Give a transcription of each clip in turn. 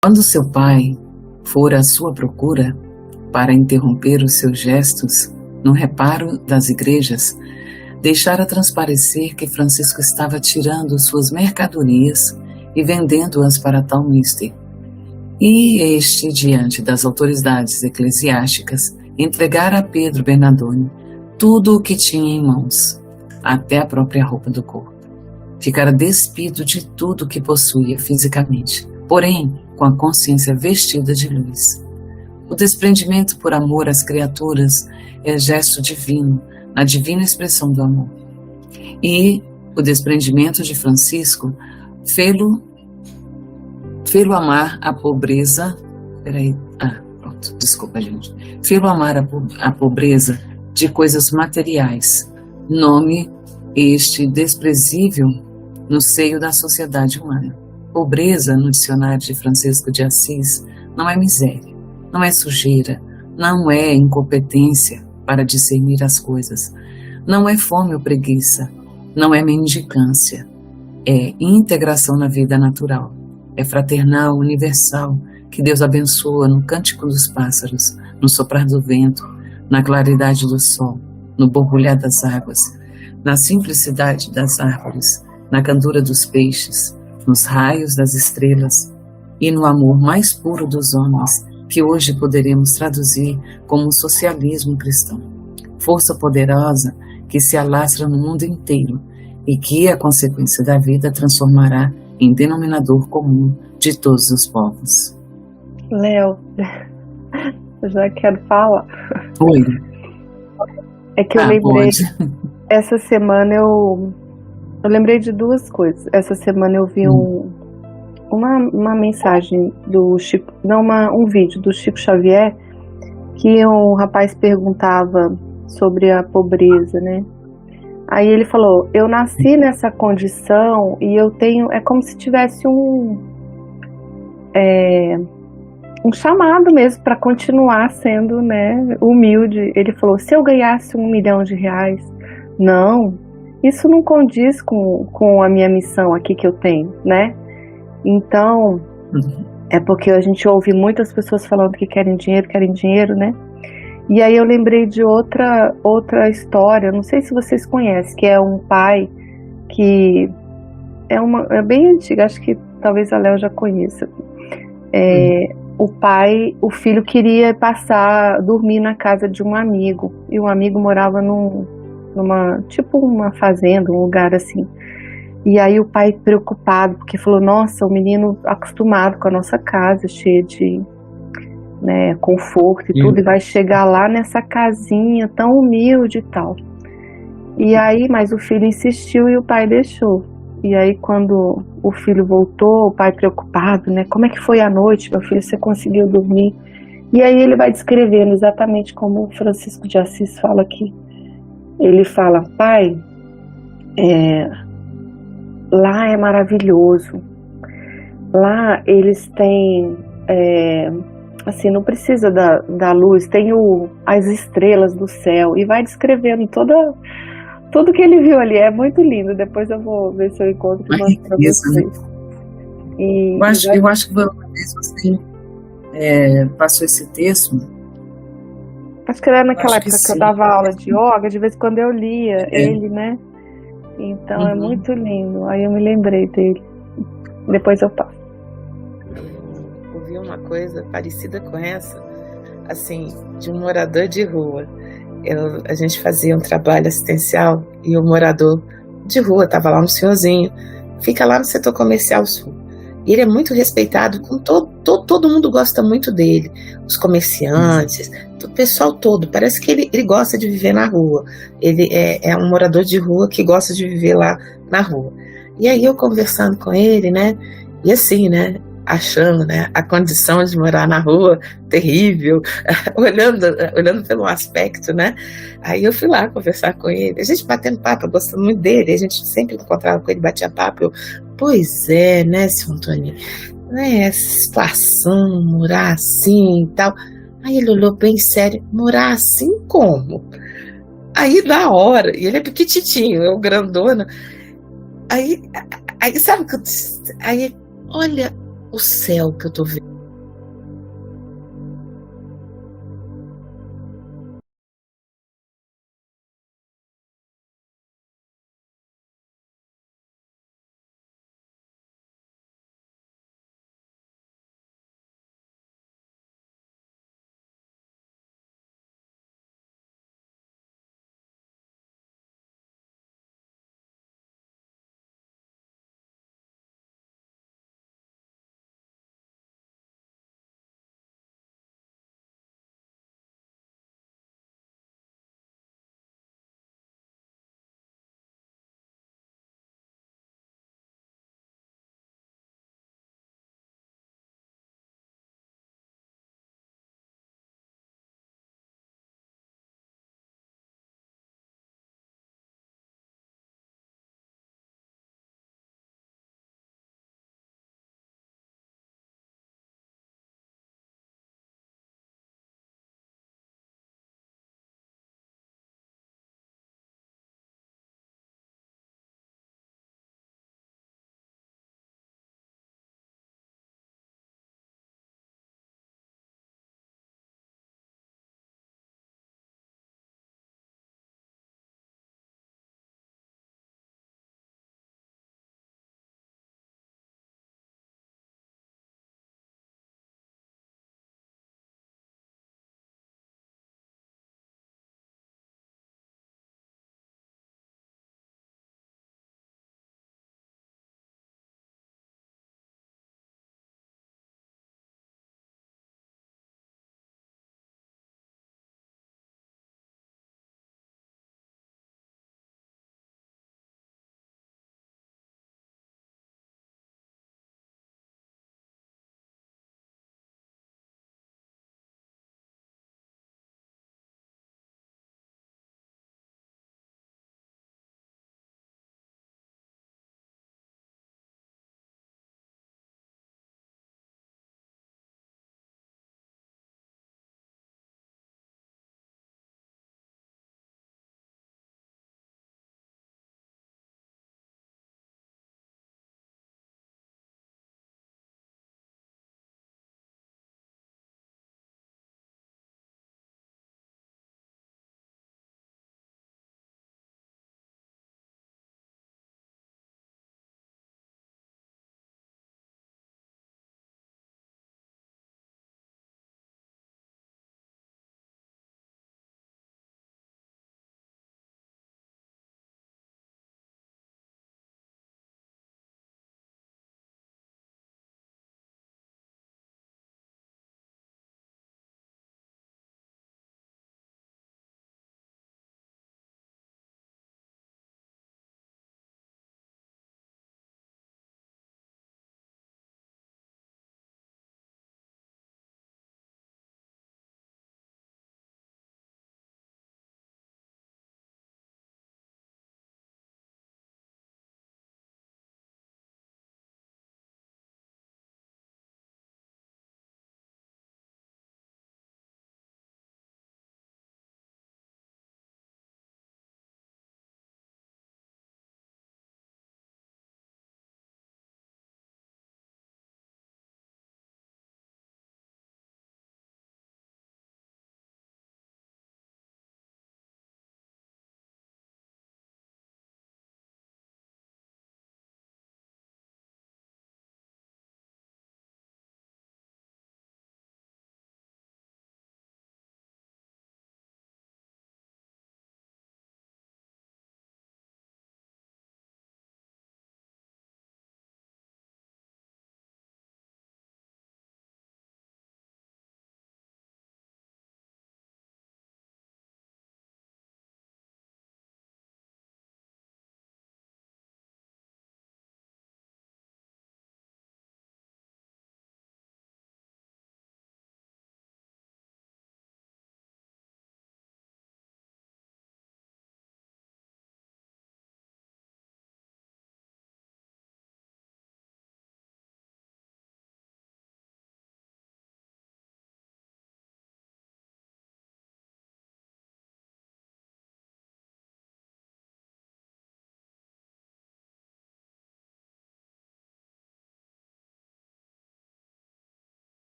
Quando seu pai for à sua procura para interromper os seus gestos no reparo das igrejas, deixara transparecer que Francisco estava tirando suas mercadorias e vendendo-as para tal mister. E este, diante das autoridades eclesiásticas, entregara a Pedro Bernardone tudo o que tinha em mãos, até a própria roupa do corpo. Ficara despido de tudo o que possuía fisicamente, porém com a consciência vestida de luz. O desprendimento por amor às criaturas é gesto divino, na divina expressão do amor. E o desprendimento de Francisco fê-lo amar a pobreza. Fê-lo amar a pobreza de coisas materiais, nome este desprezível no seio da sociedade humana. Pobreza, no dicionário de Francisco de Assis, não é miséria, não é sujeira, não é incompetência para discernir as coisas, não é fome ou preguiça, não é mendicância, é integração na vida natural, é fraternal, universal, que Deus abençoa no cântico dos pássaros, no soprar do vento, na claridade do sol, no borbulhar das águas, na simplicidade das árvores, na candura dos peixes, nos raios das estrelas e no amor mais puro dos homens, que hoje poderemos traduzir como um socialismo cristão. Força poderosa que se alastra no mundo inteiro e que, a consequência da vida, transformará em denominador comum de todos os povos. Léo, eu já quero falar. Oi. É que eu lembrei, essa semana eu lembrei de duas coisas. Essa semana eu vi uma mensagem do Chico, um vídeo do Chico Xavier, que um rapaz perguntava sobre a pobreza, né? Aí ele falou: eu nasci nessa condição e eu tenho, é como se tivesse um chamado mesmo para continuar sendo, né, humilde. Ele falou: se eu ganhasse R$1 milhão, não, isso não condiz com a minha missão aqui que eu tenho, né? Então, é porque a gente ouve muitas pessoas falando que querem dinheiro, né? E aí eu lembrei de outra história, não sei se vocês conhecem, que é um pai que é bem antiga, acho que talvez a Léo já conheça. O filho queria dormir na casa de um amigo, e o amigo morava numa fazenda, um lugar assim. E aí o pai preocupado, porque falou: nossa, o menino acostumado com a nossa casa, cheia de, né, conforto e tudo, e vai chegar lá nessa casinha tão humilde e tal. E aí, mas o filho insistiu e o pai deixou. E aí quando o filho voltou, o pai preocupado, né, como é que foi a noite, meu filho, você conseguiu dormir? E aí ele vai descrevendo exatamente como o Francisco de Assis fala aqui. Ele fala: pai, lá é maravilhoso, lá eles têm, assim, não precisa da luz, tem as estrelas do céu, e vai descrevendo tudo que ele viu ali. É muito lindo. Depois eu vou ver se eu encontro e mostro para vocês. Eu acho que uma vez você passou esse texto. Acho que era naquela época que eu dava aula de yoga, de vez em quando eu lia ele, né? Então é muito lindo. Aí eu me lembrei dele. Depois eu passo. Ouvi uma coisa parecida com essa, assim, de um morador de rua. A gente fazia um trabalho assistencial e o morador de rua estava lá, um senhorzinho, fica lá no setor comercial sul. E ele é muito respeitado, com todo mundo gosta muito dele, os comerciantes, o pessoal todo. Parece que ele gosta de viver na rua. Ele é um morador de rua que gosta de viver lá na rua. E aí eu conversando com ele, né, e assim, né, achando, né, a condição de morar na rua terrível, olhando pelo aspecto, né. Aí eu fui lá conversar com ele, a gente batendo papo, gostando muito dele, a gente sempre encontrava com ele, batia papo. Pois é, né, seu Antônio, né, essa situação, morar assim e tal. Aí ele olhou bem sério: morar assim como? Aí na hora, e ele é pequititinho, é o grandona. Aí sabe o que eu disse? Aí, olha, o céu que eu tô vendo.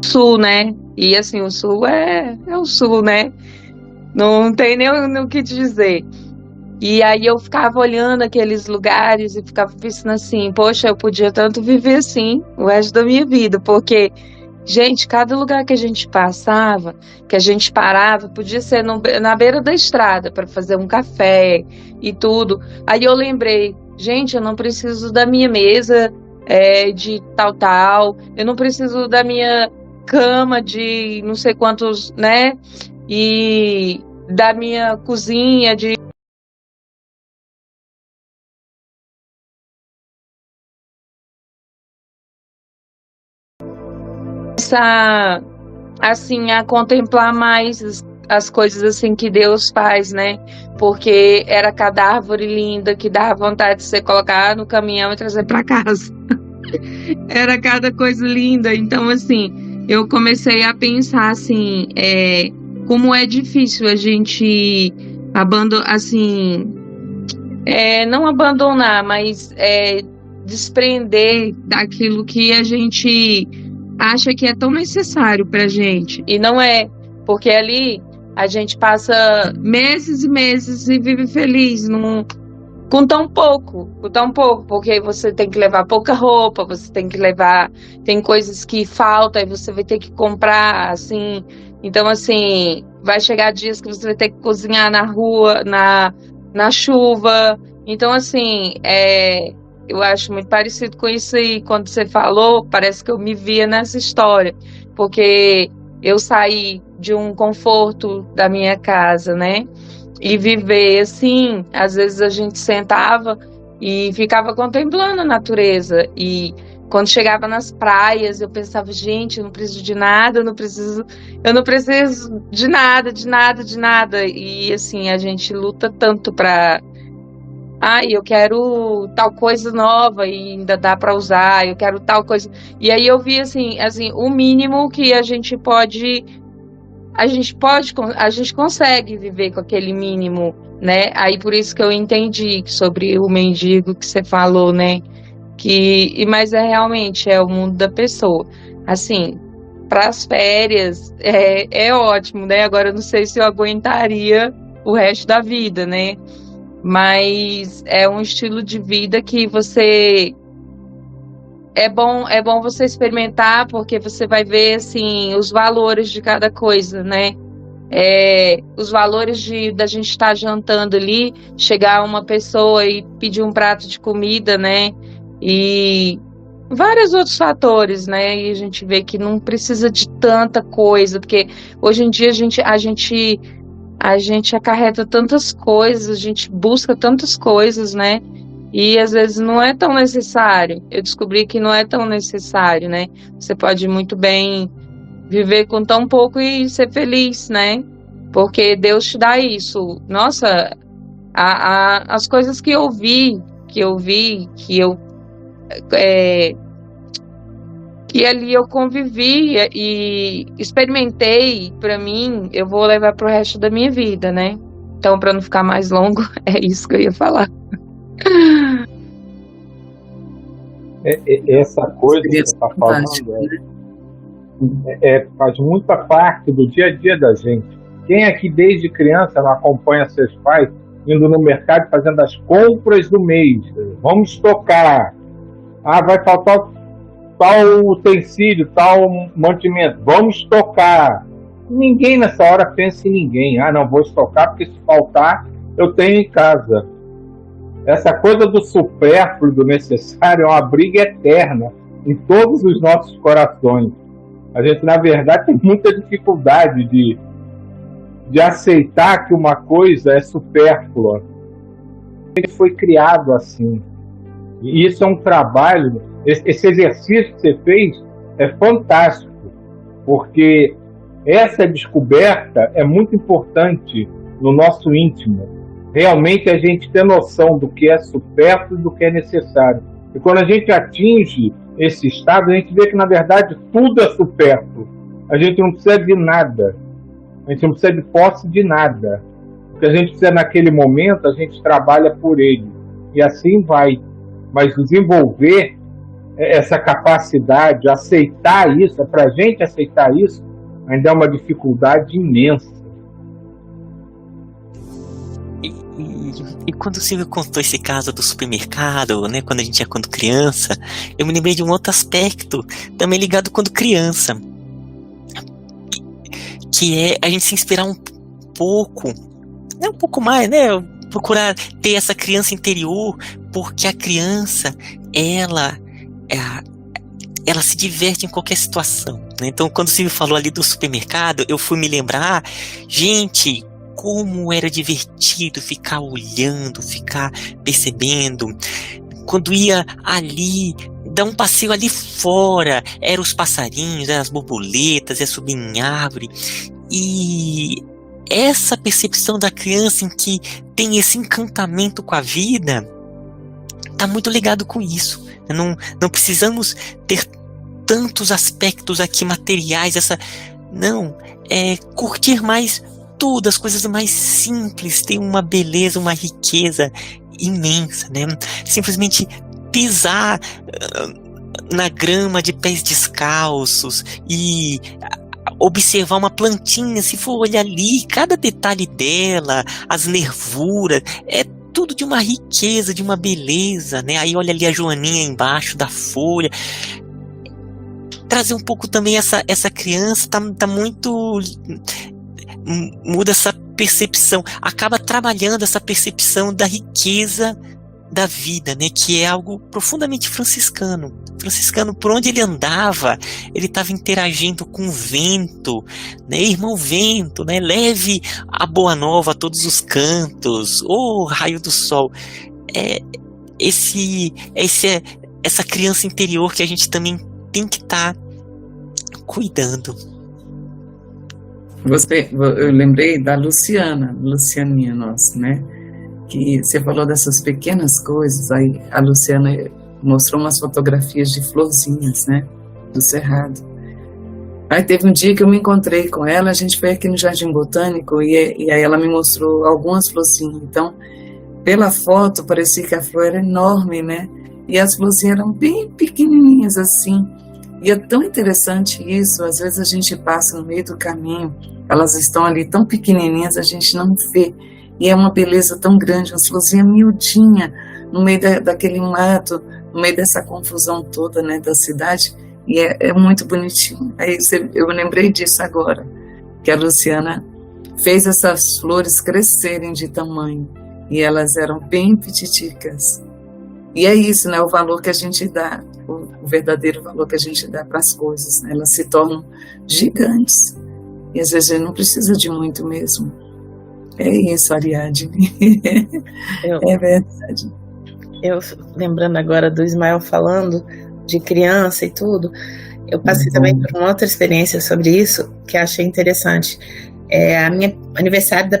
sul, né? E assim, o sul é o sul, né? Não tem nem o que te dizer. E aí eu ficava olhando aqueles lugares e ficava pensando assim, poxa, eu podia tanto viver assim o resto da minha vida, porque, gente, cada lugar que a gente passava, que a gente parava, podia ser na beira da estrada para fazer um café e tudo. Aí eu lembrei, gente, eu não preciso da minha mesa de tal, eu não preciso da minha cama de não sei quantos, né? E da minha cozinha de começar assim a contemplar mais as coisas assim que Deus faz, né? Porque era cada árvore linda que dava vontade de você colocar no caminhão e trazer para casa. Era cada coisa linda. Então, assim, eu comecei a pensar assim, como é difícil a gente assim, não abandonar, mas desprender daquilo que a gente acha que é tão necessário pra gente. E não é, porque ali a gente passa meses e meses e vive feliz com tão pouco, porque você tem que levar pouca roupa, você tem que levar, tem coisas que faltam e você vai ter que comprar, assim. Então, assim, vai chegar dias que você vai ter que cozinhar na rua, na chuva. Então, assim, eu acho muito parecido com isso aí. Quando você falou, parece que eu me via nessa história, porque eu saí de um conforto da minha casa, né? E viver assim, às vezes a gente sentava e ficava contemplando a natureza. E quando chegava nas praias, eu pensava, gente, eu não preciso de nada, eu não preciso de nada, de nada, de nada. E assim, a gente luta tanto para eu quero tal coisa nova e ainda dá para usar, eu quero tal coisa. E aí eu vi assim, o mínimo que a gente consegue viver com aquele mínimo, né? Aí por isso que eu entendi sobre o mendigo que você falou, né? Mas realmente o mundo da pessoa. Assim, para as férias é ótimo, né? Agora eu não sei se eu aguentaria o resto da vida, né? Mas é um estilo de vida que é bom você experimentar, porque você vai ver assim os valores de cada coisa, né? Os valores da gente estar jantando ali, chegar uma pessoa e pedir um prato de comida, né? E vários outros fatores, né? E a gente vê que não precisa de tanta coisa, porque hoje em dia a gente acarreta tantas coisas, a gente busca tantas coisas, né? E às vezes não é tão necessário. Eu descobri que não é tão necessário, né? Você pode muito bem viver com tão pouco e ser feliz, né? Porque Deus te dá isso. Nossa, as coisas que eu vi, que ali eu convivi e experimentei, para mim, eu vou levar pro resto da minha vida, né? Então, para não ficar mais longo, é isso que eu ia falar. Essa coisa que você está falando faz muita parte do dia a dia da gente. Quem aqui desde criança não acompanha seus pais indo no mercado fazendo as compras do mês? Vamos estocar. Vai faltar tal utensílio, tal mantimento. Vamos estocar. Ninguém nessa hora pensa em ninguém. Não, vou estocar porque se faltar eu tenho em casa. Essa coisa do supérfluo, do necessário, é uma briga eterna em todos os nossos corações. A gente, na verdade, tem muita dificuldade de aceitar que uma coisa é supérflua. Ele foi criado assim. E isso é um trabalho, esse exercício que você fez é fantástico, porque essa descoberta é muito importante no nosso íntimo. Realmente a gente ter noção do que é supérfluo e do que é necessário. E quando a gente atinge esse estado, a gente vê que, na verdade, tudo é supérfluo. A gente não precisa de nada. A gente não precisa de posse de nada. O que a gente precisa naquele momento, a gente trabalha por ele. E assim vai. Mas desenvolver essa capacidade, aceitar isso, para a gente aceitar isso, ainda é uma dificuldade imensa. E quando o Silvio contou esse caso do supermercado, né, quando criança, eu me lembrei de um outro aspecto, também ligado quando criança, que é a gente se inspirar um pouco, né, um pouco mais, né, procurar ter essa criança interior, porque a criança, ela se diverte em qualquer situação, né? Então, quando o Silvio falou ali do supermercado, eu fui me lembrar, gente, como era divertido ficar olhando, ficar percebendo. Quando ia ali, dar um passeio ali fora, eram os passarinhos, eram as borboletas, ia subir em árvore. E essa percepção da criança em que tem esse encantamento com a vida, está muito ligado com isso. Não precisamos ter tantos aspectos aqui materiais, curtir mais tudo, as coisas mais simples, tem uma beleza, uma riqueza imensa, né? Simplesmente pisar na grama de pés descalços e observar uma plantinha, se for olhar ali, cada detalhe dela, as nervuras, é tudo de uma riqueza, de uma beleza, né? Aí olha ali a joaninha embaixo da folha. Trazer um pouco também essa criança, tá muito... muda essa percepção, acaba trabalhando essa percepção da riqueza da vida, né, que é algo profundamente franciscano. Franciscano, por onde ele andava, ele estava interagindo com o vento, né, irmão vento, né, leve a boa nova a todos os cantos, raio do sol. Essa criança interior que a gente também tem que estar cuidando. Eu lembrei da Lucianinha nossa, né? Que você falou dessas pequenas coisas, aí a Luciana mostrou umas fotografias de florzinhas, né? Do Cerrado. Aí teve um dia que eu me encontrei com ela, a gente foi aqui no Jardim Botânico e aí ela me mostrou algumas florzinhas. Então, pela foto, parecia que a flor era enorme, né? E as florzinhas eram bem pequenininhas assim. E é tão interessante isso, às vezes a gente passa no meio do caminho, elas estão ali tão pequenininhas, a gente não vê. E é uma beleza tão grande, uma florzinha miudinha, no meio daquele mato, no meio dessa confusão toda, né, da cidade. E é muito bonitinho. Aí eu lembrei disso agora, que a Luciana fez essas flores crescerem de tamanho. E elas eram bem pititicas. E é isso, né, o valor que a gente dá, o verdadeiro valor que a gente dá para as coisas, né? Elas se tornam gigantes. E às vezes a gente não precisa de muito mesmo. É isso, Ariadne. É verdade. Eu, lembrando agora do Ismael falando de criança e tudo, eu passei também por uma outra experiência sobre isso, que eu achei interessante. Aniversário da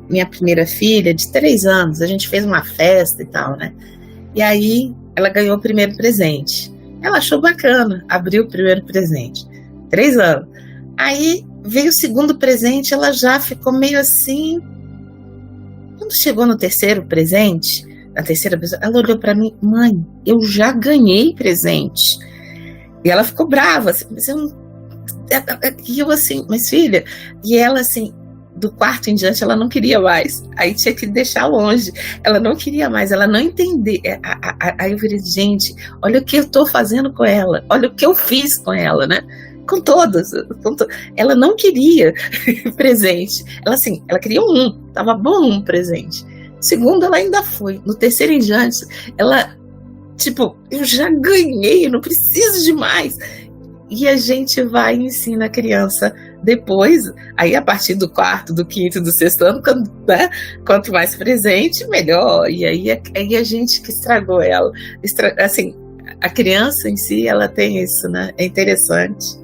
minha primeira filha, de 3 anos, a gente fez uma festa e tal, né? E aí ela ganhou o primeiro presente. Ela achou bacana, abriu o primeiro presente. 3 anos. Aí veio o segundo presente, ela já ficou meio assim. Quando chegou no terceiro presente, na terceira pessoa, ela olhou para mim: mãe, eu já ganhei presente. E ela ficou brava, assim, mas eu não... E eu assim, mas filha, e ela assim, do quarto em diante, ela não queria mais. Aí tinha que deixar longe. Ela não queria mais, ela não entendia. Aí eu falei, gente, olha o que eu estou fazendo com ela, olha o que eu fiz com ela, né? Com todas. Ela não queria presente. Ela queria tava bom um presente. Segundo, ela ainda foi. No terceiro em diante, ela, tipo, eu já ganhei, eu não preciso de mais. E a gente vai e ensina a criança depois, aí a partir do quarto, do quinto, do sexto ano, quanto mais presente, melhor. E aí a gente que estragou ela. Assim, a criança em si, ela tem isso, né? É interessante.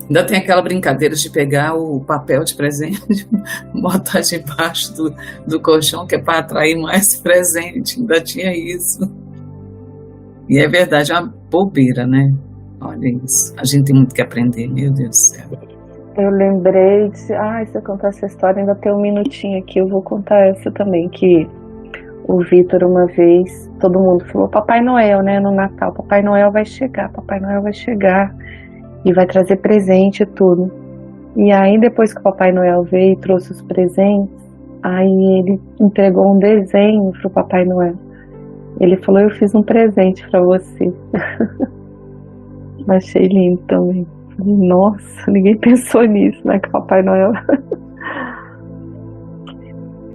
Ainda tem aquela brincadeira de pegar o papel de presente, botar debaixo do colchão, que é para atrair mais presente. Ainda tinha isso. E é verdade, é uma bobeira, né? Olha isso. A gente tem muito que aprender, meu Deus do céu. Eu lembrei se eu contar essa história, ainda tem um minutinho aqui, eu vou contar essa também, que o Vitor uma vez, todo mundo falou Papai Noel, né, no Natal, Papai Noel vai chegar e vai trazer presente e tudo. E aí depois que o Papai Noel veio e trouxe os presentes, aí ele entregou um desenho pro Papai Noel. Ele falou, eu fiz um presente para você. Achei lindo também. Falei, nossa, ninguém pensou nisso, né, que o Papai Noel